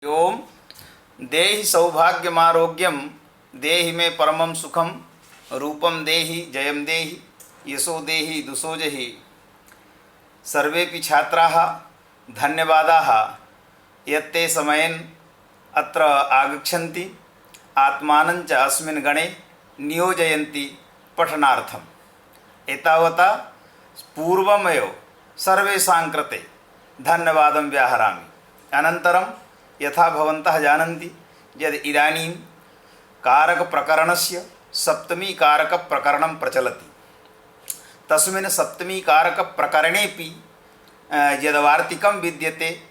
ओम देहि सौभाग्यमारोग्यम देहि मे परमं सुखम रूपम देहि जयम देहि यशो देहि दुसो जहि। सर्वेपि छात्राः धन्यवादाः यत्ते समयेन अत्र आगच्छन्ति आत्मानं च अस्मिन् गणे नियोजयन्ति पठनार्थम्। एतावता पूर्वमेव सर्वेषां कृते धन्यवादं व्याहरामि। अनन्तरं यथा भवन्तः जानन्ति यद् इदानीं कारकप्रकरणस्य सप्तमी कारकप्रकरणं प्रचलति। तस्मिन् सप्तमी कारकप्रकरणेपि यद्वार्तिकं विद्यते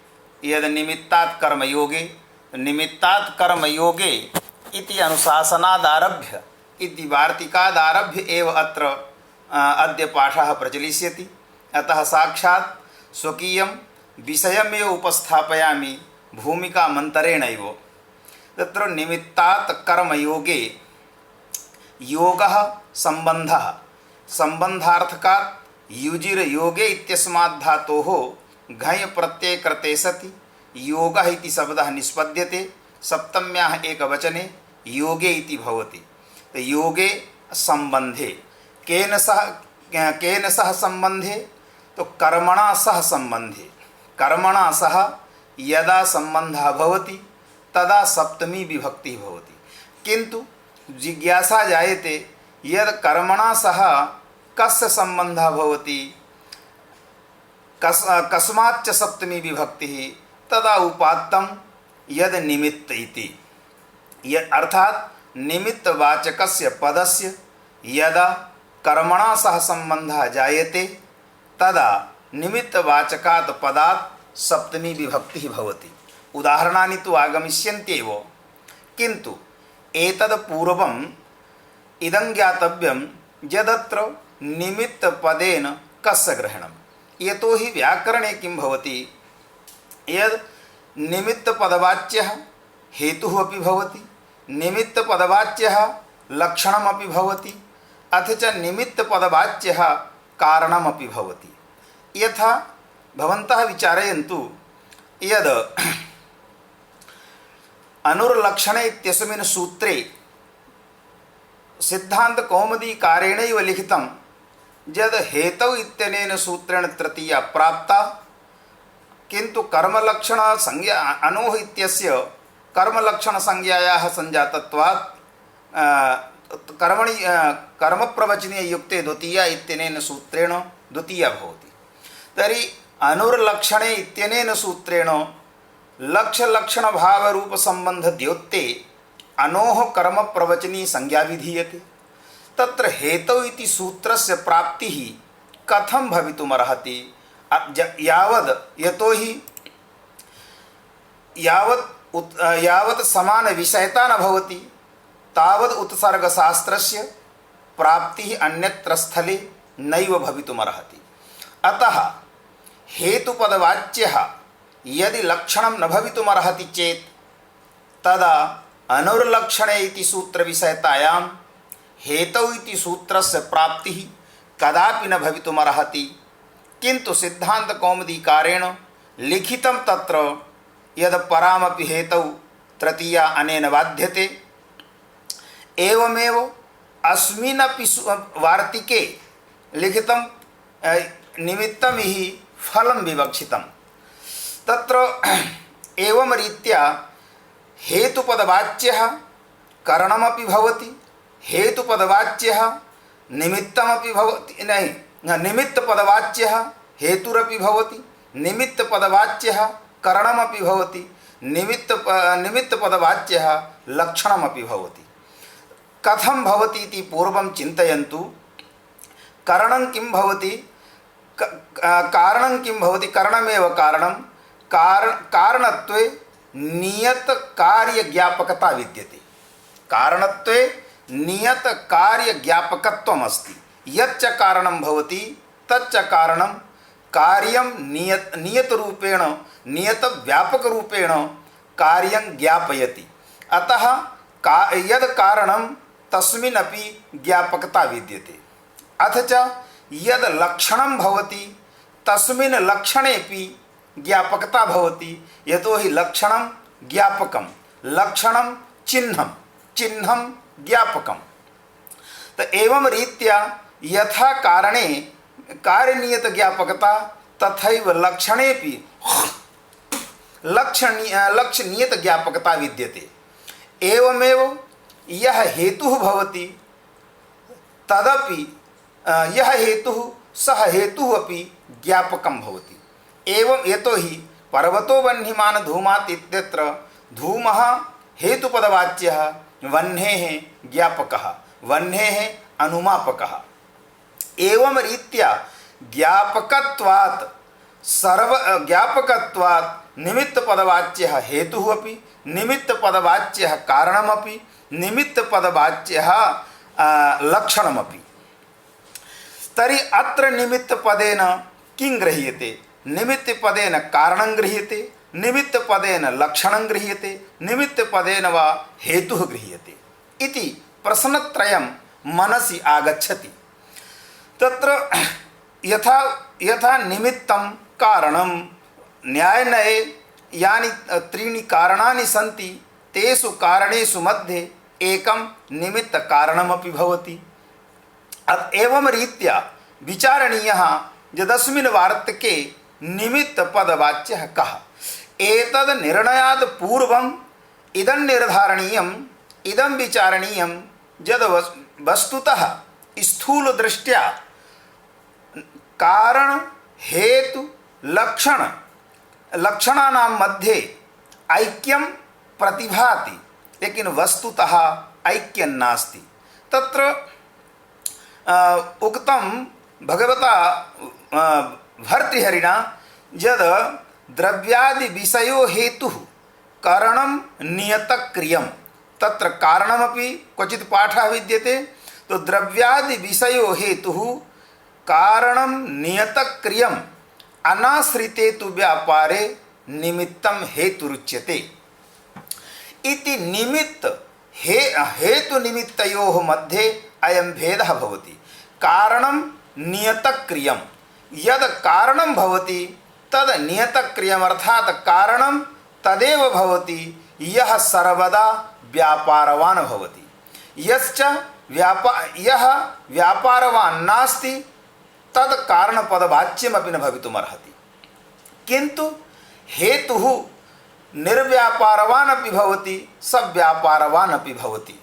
यद् निमित्तात् कर्मयोगे निमित्तात् कर्मयोगे इति अनुशासनादारभ्य इति वार्तिकादारभ्य एव अत्र अद्य पाठः प्रचलिष्यति। अतः साक्षात् स्वकीयं विषयमेव उपस्थापयामि भूमिका मंतरेणैव। तत्र निमित्तात् कर्मयोगे योगः संबंधः संबंधार्थकात् युजिर योगे इत्यस्मात् धातोः घञ् प्रत्यये कृते सति योगः इति शब्दः निष्पद्यते। सप्तम्याः एकवचने योगे इति भवति। तो योगे संबंधे केन सह संबंधे तो कर्मणा सह संबंधे। कर्मणा सह यदा संबंधः भवति तदा सप्तमी विभक्ति भवति। किंतु जिज्ञासा जायते यद् कर्मणा सह कस्य संबंधः भवति कस्माच्च सप्तमी विभक्तिः तदा उपात्तं यद् निमित्त इति। अर्थात् निमित्तवाचकस्य पदस्य यदा कर्मणा सह संबंधः जायते तदा निमित्तवाचकात् पदात् सप्तमी विभक्ति भवति। उदाहरणानि तु आगमिष्यन्त्येव, किन्तु एतद् पूर्वम् इदं ज्ञातव्यं यदत्र निमित्तपदेन कस्य ग्रहणं। यतोहि व्याकरणे किं भवति यद् निमित्तपदवाच्यः हेतुः अपि भवति, निमित्तपदवाच्यः लक्षणमपि भवति, अथ च निमित्तपदवाच्यः कारणमपि भवति। यथा भवन्तः विचारयन्तु यद् अनुर्लक्षणे इत्यस्मिन् सूत्रे सिद्धान्तकौमुदीकारेणैव लिखितं यद् हेतौ इत्यनेन सूत्रेण तृतीया प्राप्ता, किन्तु कर्मलक्षणसंज्ञा अनोः इत्यस्य कर्मलक्षणसंज्ञायाः संजातत्वात् कर्मप्रवचने युक्ते द्वितीया इत्यनेन सूत्रेण द्वितीया भवति। तर्हि अनुर्लक्षणे इत्यनेन सूत्रेण लक्ष्यलक्षणभावरूपसम्बन्धद्योत्ते अनोः कर्मप्रवचनी संज्ञा विधीयते। तत्र हेतौ इति सूत्रस्य प्राप्तिः कथं भवितुमर्हति यतोहि यावत् समानविषयता न भवति तावत् उत्सर्गशास्त्रस्य प्राप्तिः अन्यत्र स्थले नैव भवितुमर्हति। अतः हेतुपदवाच्यः यदि लक्षणं न भवितुमर्हति चेत् तदा अनुर्लक्षणे इति सूत्रविषयतायां हेतौ इति सूत्रस्य प्राप्तिः कदापि न भवितुमर्हति। किन्तु सिद्धान्तकौमुदीकारेण लिखितं तत्र यद् परामपि हेतौ तृतीया अनेन बाध्यते। एवमेव अस्मिन्नपि वार्तिके लिखितं निमित्तं हि फलं विवक्षितं। तत्र एवं रीत्या हेतुपदवाच्यः करणमपि भवति, हेतुपदवाच्यः निमित्तमपि भवति, निमित्तपदवाच्यः हेतुरपि भवति, निमित्तपदवाच्यः करणमपि भवति, निमित्तपदवाच्यः लक्षणमपि भवति। कथं भवति इति पूर्वं चिन्तयन्तु। करणं किं भवति कारणं किं भवति करणमेव कारणं कारणत्वे नियतकार्यज्ञापकता विद्यते। कारणत्वे नियतकार्यज्ञापकत्वम् अस्ति। यच्च कारणं भवति तच्च कारणं कार्यं नियतरूपेण नियतव्यापकरूपेण कार्यं ज्ञापयति। अतः यद् कारणं तस्मिन्नपि ज्ञापकता विद्यते। अथ च यद् लक्षणं भवति तस्मिन् लक्षणेपि ज्ञापकता भवति। यतोहि लक्षणं ज्ञापकम, लक्षणम चिन्हम, चिन्हम ज्ञापकम। तो एवं रीत्या यथा कारणे कार्यनियत ज्ञापकता तथैव लक्षणेपि लक्ष्य नियत ज्ञापकता विद्यते। एवमेव यह हेतुः भवति तदपि यह हेतुः सह हेतुः अपि ज्ञापकं भवति। एवं यतोहि पर्वतो वह्निमान् धूमात् इत्यत्र धूमः हेतुपदवाच्यः, वह्नेः ज्ञापकः, वह्नेः अनुमापकः। एवं रीत्या ज्ञापकत्वात् निमित्तपदवाच्यः हेतुः अपि, निमित्तपदवाच्यः कारणमपि, निमित्तपदवाच्यः लक्षणमपि। तर्हि अत्र निमित्तपदेन किं गृह्यते? निमित्तपदेन कारणं गृह्यते, निमित्तपदेन लक्षणं गृह्यते, निमित्तपदेन वा हेतुः गृह्यते इति प्रश्नत्रयं मनसि आगच्छति। तत्र यथा यथा निमित्तं कारणं न्यायनये यानि त्रीणि कारणानि सन्ति तेषु कारणेषु मध्ये एकं निमित्तकारणमपि भवति। एवं रीत्या विचारणीयः यदस्मिन् वार्तिके निमित्तपदवाच्यः कः। एतद् निर्णयात् पूर्वम् इदं निर्धारणीयम्, इदं विचारणीयं यद् वस्तुतः स्थूलदृष्ट्या कारण हेतु लक्षण लक्षणानां मध्ये ऐक्यं प्रतिभाति, लेकिन वस्तुतः ऐक्यं नास्ति। तत्र उक्तं भगवता भर्तृहरिणा यद् द्रव्यादि विषयो हेतुः कारणं नियतक्रियं, तत्र कारणमपि क्वचित् पाठः विद्यते। तो द्रव्यादि विषयो हेतुः कारणं नियतक्रियम् अनाश्रिते तु व्यापारे निमित्तं हेतुरुच्यते इति। निमित्त हेतु निमित्तयोः मध्ये अयं भेदः भवति। कारणं नियतक्रियं, यद् कारणं भवति तद् नियतक्रियम्, अर्थात् कारणं तदेव भवति यः सर्वदा व्यापारवान् भवति। यः व्यापारवान् नास्ति तद् कारणपदवाच्यमपि न भवितुमर्हति। किन्तु हेतुः निर्व्यापारवान् अपि भवति, सव्यापारवान् अपि भवति।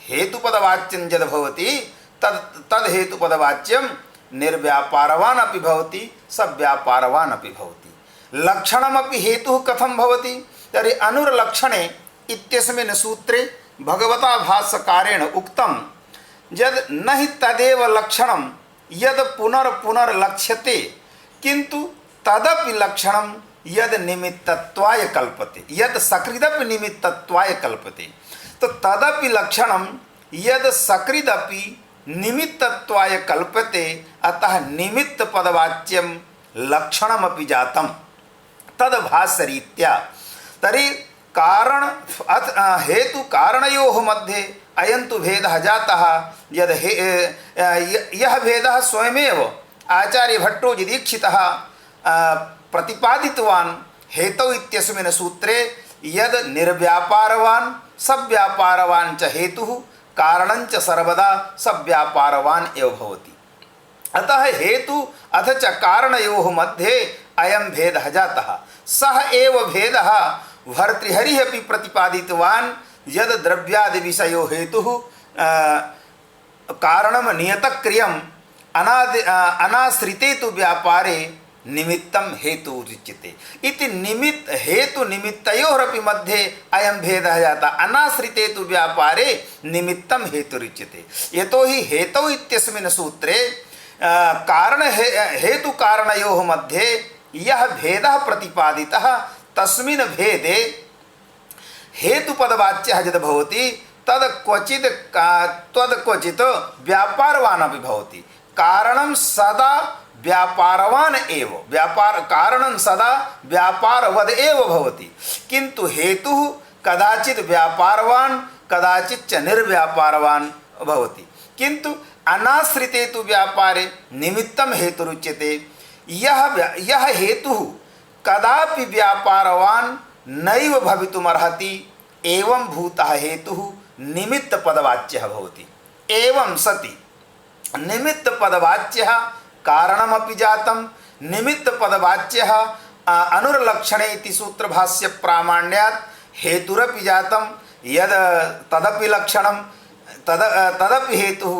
हेतुपदवाच्यं यद् भवति तद् हेतुपदवाच्यं निर्व्यापारवान् अपि भवति, सव्यापारवान् अपि भवति। लक्षणमपि हेतुः कथं भवति? तर्हि अनुर्लक्षणे इत्यस्मिन् सूत्रे भगवता भाष्यकारेण उक्तं यद् न हि तदेव लक्षणं यद् पुनर्पुनर्लक्ष्यते, किन्तु तदपि लक्षणं यद् निमित्तत्वाय कल्पते, यद् सकृदपि निमित्तत्वाय कल्पते। तो तदपि लक्षणं यद् सकृदपि निमित्तत्वाय कल्पते, अतः निमित्तपदवाच्यं लक्षणमपि जातं तद्भाष्यरीत्या। तर्हि कारण हेतु कारणयोः मध्ये अयं तु भेदः जातः। यद् यः भेदः स्वयमेव आचार्यभट्टो दीक्षितः प्रतिपादितवान् हेतौ इत्यस्मिन् सूत्रे यद् निर्व्यापारवान् सव्यापारवान् च हेतुः कारणं च सर्वदा सव्यापारवान् एव भवति। अतः हेतु अथ च कारणयोः मध्ये अयं भेदः जातः। सः एव भेदः भर्तृहरिः अपि प्रतिपादितवान् यद् द्रव्यादि विषयो हेतुः कारणं नियतक्रियम् अनाश्रिते तु व्यापारे निमित्तं हेतु उच्यते इति। निमित्त हेतु निमित्तयोरपि मध्ये अयं भेदः जातः। अनाश्रिते तु व्यापारे निमित्तं हेतुरुच्यते। यतोहि हेतौ इत्यस्मिन् सूत्रे कारण हेतु कारणयोः मध्ये यः भेदः प्रतिपादितः तस्मिन् भेदे हेतुपदवाच्यः यद् भवति तद् क्वचित् व्यापारवान् अपि भवति। कारणं सदा व्यापारवान् एव, कारणं सदा व्यापारवद् एव भवति, किन्तु हेतुः कदाचित् व्यापारवान् कदाचित् च निर्व्यापारवान् भवति। किन्तु अनाश्रिते तु व्यापारे निमित्तं हेतुरुच्यते। यः हेतुः कदापि व्यापारवान् नैव भवितुमर्हति एवं भूतः हेतुः निमित्त पदवाच्यः भवति। एवं सति निमित्त पदवाच्यः कारणमपि जातं निमित्त पदवाच्यः अनुर्लक्षणे इति सूत्रभाष्य प्रामाण्यात् हेतुरपि जातं यद तदपि लक्षणं तदपि हेतुः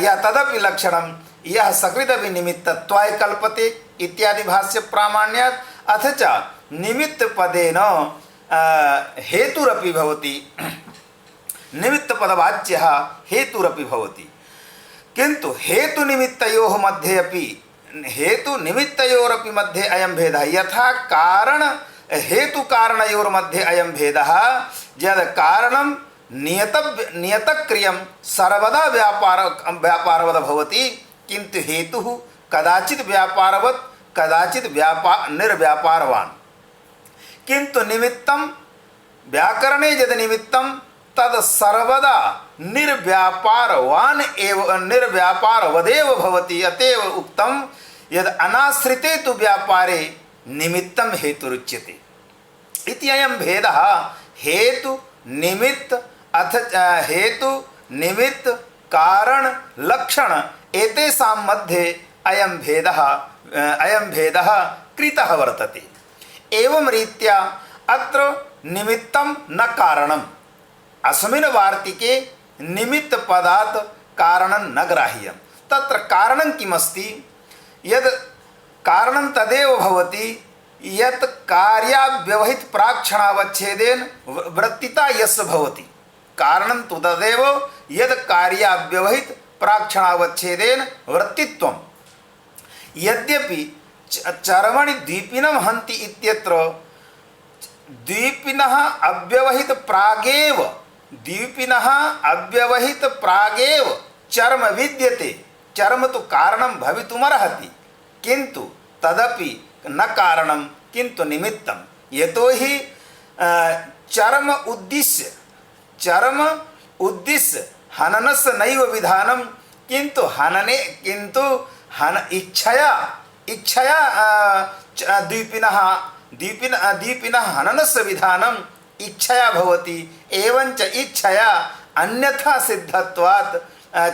या तदपि लक्षणं यह सकृदपि निमित्तत्वाय कल्पते इत्यादि भाष्य प्रामाण्यात् अथ च निमित्त पदेन हेतुरपि भवति निमित्त पदवाच्यः हेतुरपि भवति। किन्तु हेतु निमित्तयोः मध्ये अपि हेतु निमित्तयोरपि मध्ये अयं भेदः यथा कारण हेतु कारणयोर्मध्ये अयं भेदः यद् कारणं नियतक्रियं सर्वदा व्यापारवद् भवति किन्तु हेतुः कदाचित् व्यापारवत् कदाचित् निर्व्यापारवान्। किन्तु निमित्तं व्याकरणे यद् निमित्तं तद् सर्वदा निर्व्यापारवान् एव निर्व्यापारवदेव भवति। अतएव उक्तं यद् अनाश्रिते तु व्यापारे निमित्तं हेतुरुच्यते इति अयं भेदः हेतु निमित्त अथ हेतु निमित्त कारण लक्षण एतेषां मध्ये अयं भेदः कृतः वर्तते। एवं रीत्या अत्र निमित्तं न कारणम् अस्मिन् वार्तिके निमित्त पदात् कारणं न ग्राह्यं। तत्र कारणं किमस्ति यद् कारणं तदेव भवति यत् कार्याव्यवहित प्राक्क्षणावच्छेदेन वृत्तिता यस्य भवति। कारणं तु तदेव यद् कार्याव्यवहित प्राक्क्षणावच्छेदेन वृत्तित्वं। यद्यपि चर्मणि द्वीपिनं हन्ति इत्यत्र द्वीपिनः अव्यवहित प्रागेव चर्म विद्यते। चर्म तो कारणं भवितुमर्हति किन्तु तदपि न कारणं किन्तु निमित्तं। यतोहि चर्म उद्दिश्य हननस्य नैव विधानं किन्तु इच्छया द्वीपिनः हननस्य विधानं इच्छया भवति। एवंच इच्छया अन्यथा सिद्धत्वात्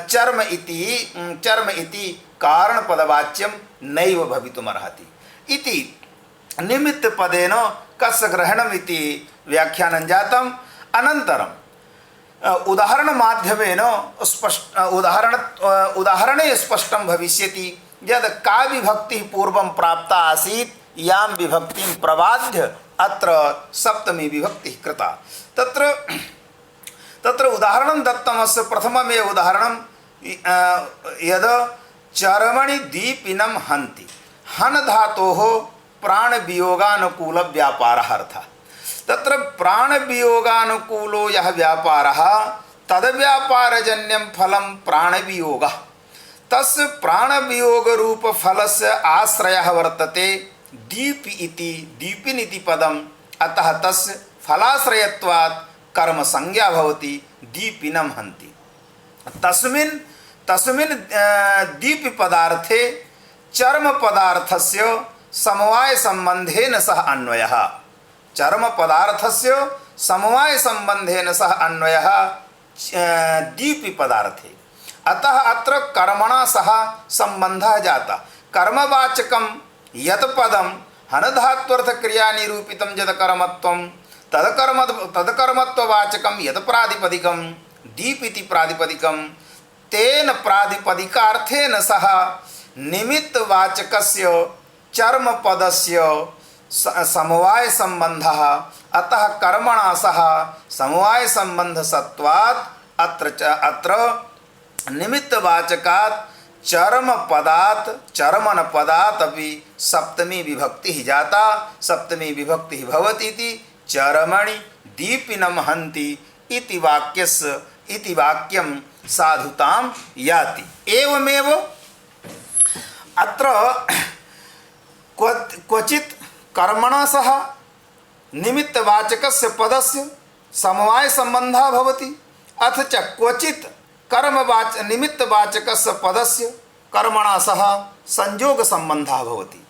चर्म इति कारणपदवाच्यं नैव भवितुमर्हति इति निमित्त पदेन कस्य ग्रहणम् इति व्याख्यानं जातम्। अनन्तरं उदाहरण माध्यमेन उदाहरणे स्पष्टं भविष्यति यद् का विभक्तिः पूर्वं प्राप्ता आसीत् यां विभक्तिं प्रबाध्य अत्र सप्तमी विभक्तिः कृता। तत्र उदाहरणं दत्तमस्य प्रथममेव उदाहरणं यद् चर्मणि दीपिनं हन्ति। हन धातोः प्राणवियोगानुकूल व्यापारः अर्थः। तत्र प्राणवियोगानुकूलो यः व्यापारः तद्व्यापारजन्यं फलं प्राणवियोगः। तस्य प्राणवियोगरूपफलस्य आश्रयः वर्तते दीपिन् इति पदम्। अतः तस्य फलाश्रयत्वात् कर्मसंज्ञा भवति दीपिनं हन्ति। तस्मिन् दीपि पदार्थे चर्म पदार्थस्य समवाय संबंधेन सह अन्वयः। चर्म पदार्थस्य समवाय संबंधेन सह अन्वयः दीपि पदार्थे। अतः अत्र कर्मणा सह संबंधः जाता। कर्मवाचकं यत् पदं हनधात्वर्थ क्रिया निरूपितं यत् कर्मत्वं तदकर्मत्ववाचकं यत् प्रातिपदिकं दीप इति प्रातिपदिकं तेन प्रातिपदिकार्थेन सह निमित्तवाचकस्य चर्मपदस्य समवाय संबंधः। अतः कर्मणा सह समवाय संबंध सत्वात् अत्र निमित्तवाचकात् चर्मन पदात् अपि सप्तमी विभक्तिः जाता। सप्तमी विभक्तिः भवति इति चर्मणि दीपिनं हन्ति इति वाक्यं साधुतां याति। एवमेव अत्र क्वचित् कर्मणा सह निमित्तवाचकस्य पदस्य समवाय संबंधः भवति। अथ च क्वचित् निमित्तवाचकस्य पदस्य कर्मणा सह संयोग संबंधः भवति।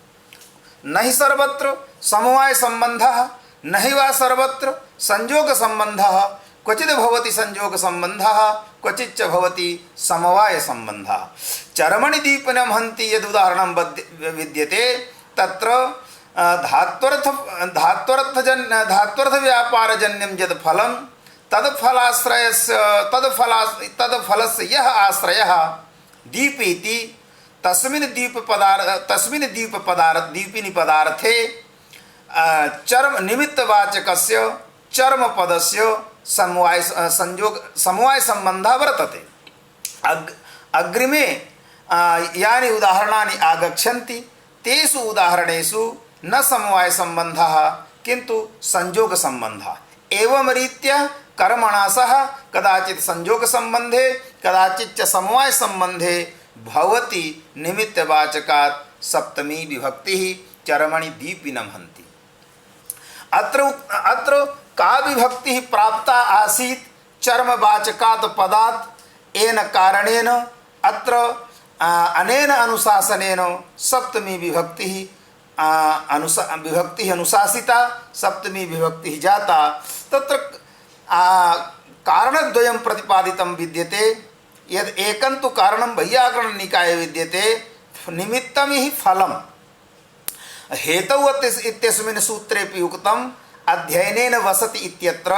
न हि सर्वत्र समवाय संबंधः नहि वा सर्वत्र संयोग संबंधः क्वचित् भवति संयोग संबंधः क्वचिच्च भवति समवाय संबंधः। चर्मणि दीपिनं हन्ति यद् उदाहरणं विद्यते तत्र धात्वर्थ व्यापारजन्यं यद् फलं तत्फलस्य यः आश्रयः दीपीति दीपिनी पदार्थे चर्म निमित्तवाचकस्य चर्मपदस्य समवाय संबंधः वर्तते। अग्रिमे यानि उदाहरणानि आगच्छन्ति तेषु उदाहरणेषु न समवाय संबंधः किंतु संयोग संबंधः। एवं रीत्या कर्मणा सह कदाचित् संयोग संबंधे कदाचित् च समवाय संबंधे भवति निमित्तवाचकात् सप्तमी विभक्तिः चर्मणि दीपिनं हन्ति। अत्र का विभक्तिः प्राप्ता आसीत् चर्मवाचकात् पदात् येन कारणेन अत्र अनेन अनुशासनेन सप्तमी विभक्तिः अनुशासिता सप्तमी विभक्तिः जाता। तत्र कारणद्वयं प्रतिपादितं विद्यते। यद् एकं तु कारणं वैयाकरणनिकाये विद्यते निमित्तं हि फलं। हेतौ इत्यस्मिन् सूत्रेपि उक्तम् अध्ययनेन वसति इत्यत्र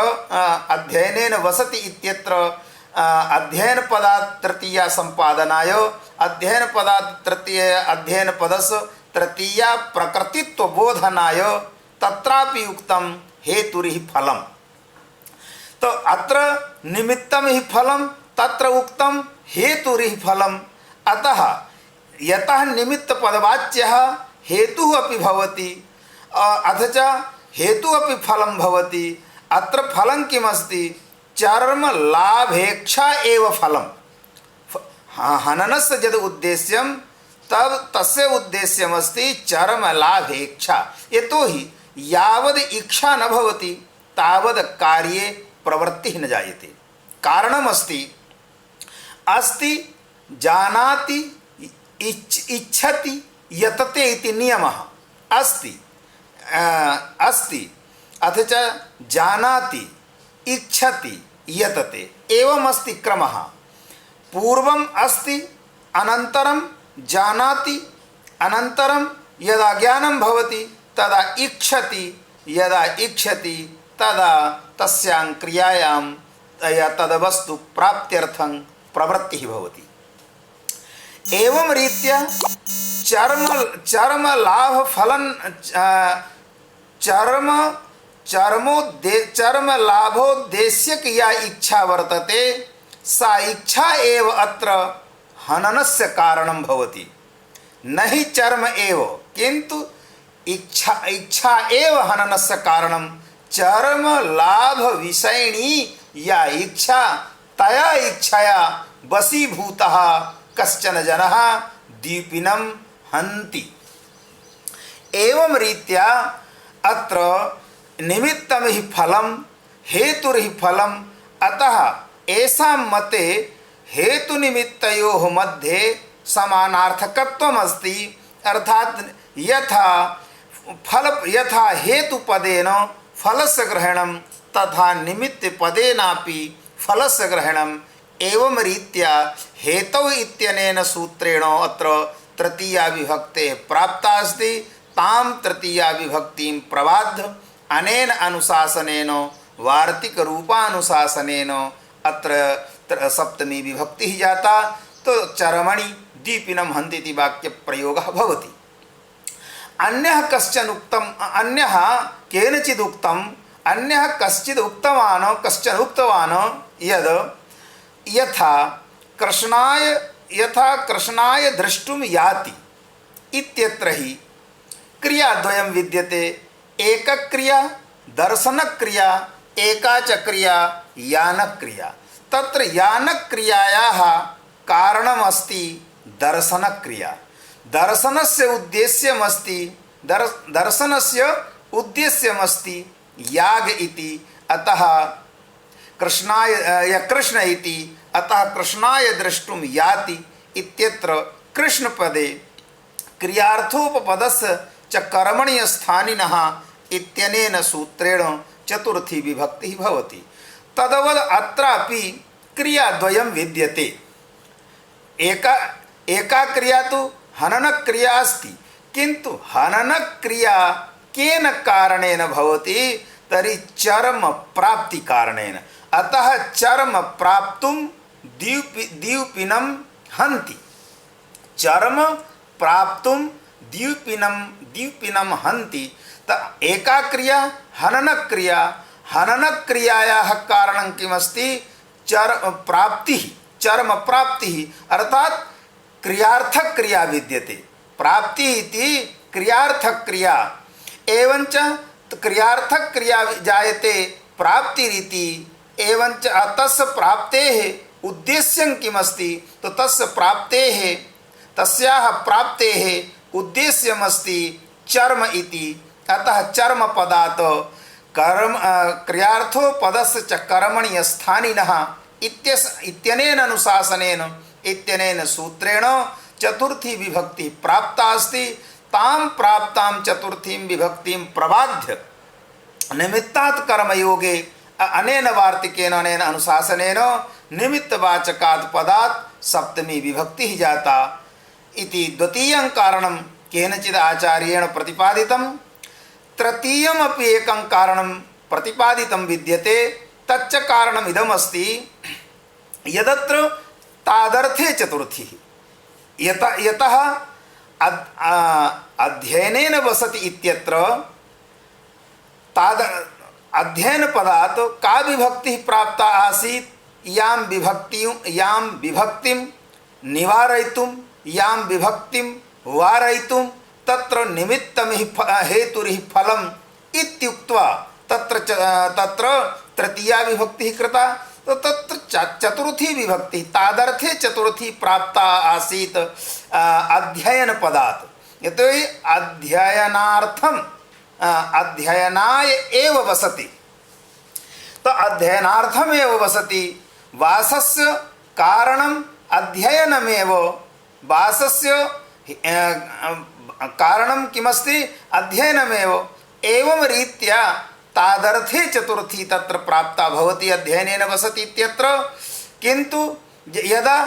अध्ययन पदात् तृतीया संपादनाय अध्ययन पदस्य तृतीया प्रकृतित्व बोधनाय तत्रापि उक्तं हेतुरिहि फलम्। तो अत्र निमित्तं हि फलं तत्र उक्तं हेतुरिहि फलम्। अतः यतः निमित्तपदवाच्यः हेतुः अपि भवति अथ च हेतुः अपि फलं भवति। अत्र फलं किमस्ति चर्मलाभेक्षा एव फलं। हननस्य यद् उद्देश्यं तब तस्य उद्देश्यमस्ति चर्मलाभेक्षा। यतोहि यावद् इच्छा न भवति तावद् कार्ये प्रवृत्तिः न जायते। कारणमस्ति अस्ति जानाति इच्छति यतते इति नियमः अस्ति अथ च जानाति इच्छति यतते एवमस्ति क्रमः। पूर्वम् अस्ति अनन्तरं जानाति अनन्तरं यदा ज्ञानं भवति तदा इच्छति यदा इच्छति तदा तस्यां क्रियायां तद्वस्तु प्राप्त्यर्थं प्रवृत्तिः भवति। एवं रीत्या चर्मलाभोद्देश्यक या इच्छा वर्तते सा इच्छा एव अत्र हननस्य कारणं भवति। न हि चर्म एव किंतु इच्छा एव हननस्य कारणं। चर्म लाभ विषयिणी या इच्छा तया इच्छया वशीभूतः कश्चन जनः दीपिनं हन्ति। एवं रीत्या अत्र निमित्तं हि फलं हेतुर्हि फलम्। अतः एषां मते हेतुनिमित्तयोः मध्ये समानार्थकत्वमस्ति। अर्थात् यथा हेतुपदेन फलस्य ग्रहणं तथा निमित्तपदेनापि फलस्य ग्रहणम्। एवं रीत्या हेतौ इत्यनेन सूत्रेण अत्र तृतीया विभक्तेः प्राप्ता अस्ति। तां तृतीया विभक्तिं प्रबाद्य अनेन अनुशासनेन वार्तिकरूपानुशासनेन अत्र सप्तमी विभक्तिः जाता। तो चर्मणि दीपिनं हन्ति इति वाक्यप्रयोगः भवति। अन्यः कश्चन कश्चित् उक्तवान् यद् यथा कृष्णाय द्रष्टुं याति इत्यत्र हि क्रियाद्वयं विद्यते। एकक्रिया दर्शनक्रिया एका च क्रिया यानक्रिया। तत्र यानक्रियायाः कारणमस्ति दर्शनक्रिया। दर्शनस्य उद्देश्यमस्ति याग इति। अतः कृष्ण इति। अतः कृष्णाय द्रष्टुं याति इत्यत्र कृष्णपदे क्रियार्थोपपदस्य च कर्मणि स्थानिनः इत्यनेन सूत्रेण चतुर्थी विभक्ति भवति। तदवद अत्रापि क्रियाद्वयं विद्यते। एका क्रिया तो हनन क्रिया अस्ति, किंतु हनन क्रिया केन कारणेन भवति तर्हि चर्म प्राप्ति कारणेन। अतः चर्म प्राप्तुं द्यूपिनं हन्ति। चर्म प्राप्तुं द्यूपिनं हन्ति। त एका क्रिया हनन क्रिया, हनन क्रियायाः कारणं किमस्ति? चर्म प्राप्ति अर्थात क्रियार्थक क्रिया विद्यते। प्राप्ति इति क्रियार्थक क्रिया, एवंच क्रियार्थक क्रिया जायते प्राप्तिरिति। एवंच तस्य प्राप्तेः उद्देश्यं किमस्ति? तो तस्य प्राप्तेः, तस्याः प्राप्तेः उद्देश्यमस्ति चर्म इति। अतः चर्म पदात् कर्म क्रियार्थो पदस्य च कर्मणि स्थानिनः इत्यनेन अनुशासनेन इत्यनेन सूत्रेण चतुर्थी विभक्ति प्राप्ता अस्ति। तां प्राप्तां चतुर्थीं विभक्तिं प्रबाध्य निमित्तात् कर्मयोगे अनेन वार्तिकेन अनेन अनुशासनेन निमित्तवाचकात् पदात् सप्तमी विभक्ति जाता इति द्वितीयं कारणं केनचित् आचार्येण प्रतिपादितं। तृतीयमपि एकं कारणं प्रतिपादितं विद्यते। तच्च कारणम् इदमस्ति यदत्र तादर्थे चतुर्थी। यतः अध्ययनेन वसति इत्यत्र अध्ययन पदात् का विभक्ति प्राप्ता आसीत्? यां विभक्तिं निवारयितुं, यां विभक्तिं वारयितुं तत्र निमित्तमिह हेतुरिह फलम् इत्युक्त्वा तत्र तृतीया विभक्ति कृता। तो तत्र चतुर्थी विभक्ति तादर्थे चतुर्थी प्राप्ता आसीत् अध्ययन पदात्। यतोहि अध्ययनार्थम अध्ययनाय एव वसति। तो अध्ययनार्थम एव वसति। वासस्य कारणम् अध्ययनमेव। वासस्य कारणं किमस्ति? अध्ययनमेव। एवं रीत्या तादर्थे चतुर्थी तत्र प्राप्ता भवति अध्ययनेन वसति इत्यत्र। किन्तु यदा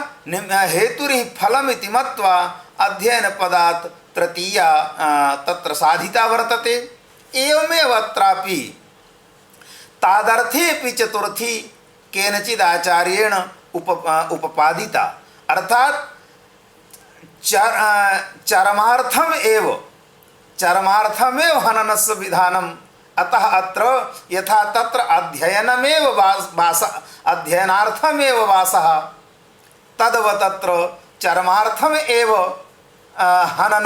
हेतुरिह फलमिति मत्वा अध्ययनपदात् तृतीया तत्र साधिता वर्तते। एवमेव अत्रापि तादर्थेपि चतुर्थी केनचित् आचार्येण उपपादिता। अर्थात चरमार्थमेव हननस्य विधानम्। अतः अत्र यथा तत्र अध्ययनमेव अध्ययनार्थमेव वासः, तदव तत्र चरमार्थमेव हननम्।